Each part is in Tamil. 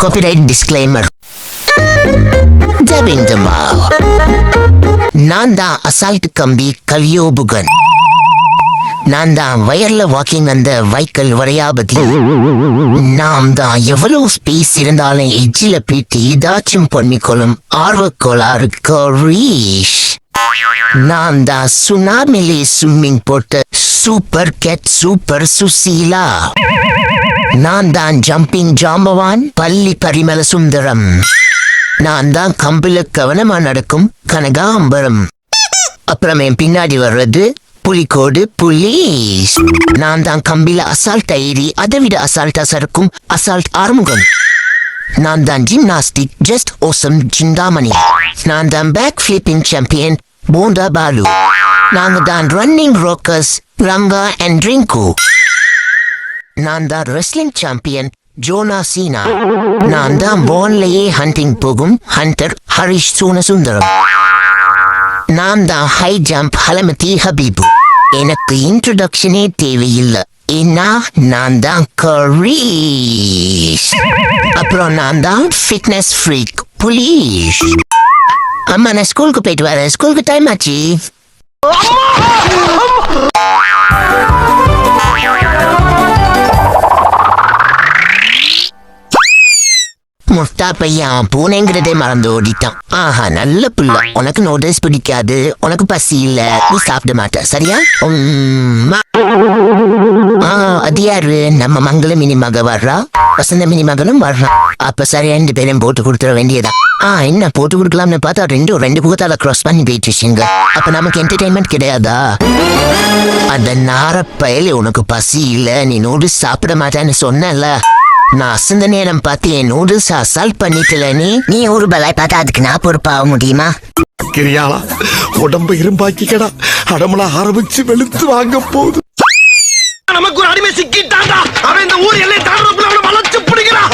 Copyright disclaimer. Devindamao. Nanda assault kambi Kalyobugan. Nanda வயர்ல வாக்கிங் அந்த வைக்கல் வரையாபதி. நாம் தான் எவ்வளவு ஸ்பேஸ் இருந்தாலும் எஜ்ஜில பீட்டி ஏதாச்சும் பண்ணிக்கொள்ளும் ஆர்வக்கோளாறு ரீஷ். நான் தான் சுனாமிலே ஸ்விம்மிங் போட்ட சூப்பர் கேட் சூப்பர் சுசீலா. நான் தான் ஜம்பிங் ஜாம்பவான் பள்ளி பரிமள சுந்தரம். நான் தான் கம்பில கவனமா நடக்கும் கனகாம்பரம். அப்புறம் என் பின்னாடி வர்றது புலிக்கோடு புலீஸ். நான் தான் கம்பில அசால்ட் ஐரி அதை விட அசால்ட்டா சறுக்கும் அசால்ட் ஆறுமுகம். நான் தான் ஜிம்னாஸ்டிக் ஜஸ்ட் ஓசம் சிந்தாமணி. நான் தான் back flipping champion Bonda Balu. நாங்க தான் ரன்னிங் ரோக்கர்ஸ் ரங்கா அண்ட் ட்ரிங்கு. நான் தான் ரெஸ்லிங் சாம்பியன் ஜோனா சீனா. நான் தான் போன்லேயே ஹண்டிங் போகும் ஹண்டர் ஹரிஷ் சோனசுந்தரம். நான் தான் ஹை ஜம்ப் ஹலமதி ஹபீபு. எனக்கு இன்ட்ரோடக்ஷனே தேவையில்லை, ஏன்னா நான் தான் கரீஷ். அப்புறம் நான் தான் ஃபிட்னஸ் ஃப்ரீக் புலீஷ். அம்மா நான் ஸ்கூலுக்கு போயிட்டு வரேன், ஸ்கூலுக்கு டைம் ஆச்சு. முஃப்தா பையன் பூனைங்கிறதே மறந்து ஓடிட்டான். ஆஹா நல்ல புள்ள, உனக்கு நோட்டீஸ் பிடிக்காது, உனக்கு பசி இல்ல, நீ சாப்பிட மாட்ட, சரியா? அது யாரு? நம்ம மங்கள மினி மக வர்றா, வசந்த மினி மகனும் வர்றான். அப்ப சரியா 2 பேரையும் போட்டு கொடுத்துட வேண்டியதா? என்ன போட்டு கொடுக்கலாம்னு பார்த்தா ரெண்டு புகத்தால கிராஸ் பண்ணி போயிட்டுச்சுங்க. அப்ப நமக்கு என்டர்டைன்மெண்ட் கிடையாதா? அந்த நாரப்பயல உனக்கு பசி இல்ல, நீ நூடுல்ஸ் சாப்பிட மாட்டேன்னு சொன்னல, நான் அசந்த நேரம் பார்த்து என் நூடுல்ஸ் அசால்ட் பண்ணிட்டல. நீ ஒரு பலாய் பார்த்தா அதுக்கு நான் பொறுப்பாக முடியுமா? கிரியாளா உடம்பு இரும்பாக்கிக்கடா, அடமலா ஆரம்பிச்சு வெளுத்து வாங்க போகுது. நமக்கு ஒரு அடிமை சிக்கிட்டாடா, அவன் இந்த ஊர் எல்லை தாண்டறதுக்குள்ள அவனை வளைச்சு பிடிக்கிறான்.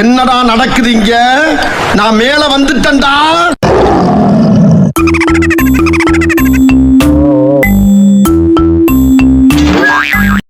என்னடா நடக்குது இங்க? நான் மேல வந்துட்டேன்டா.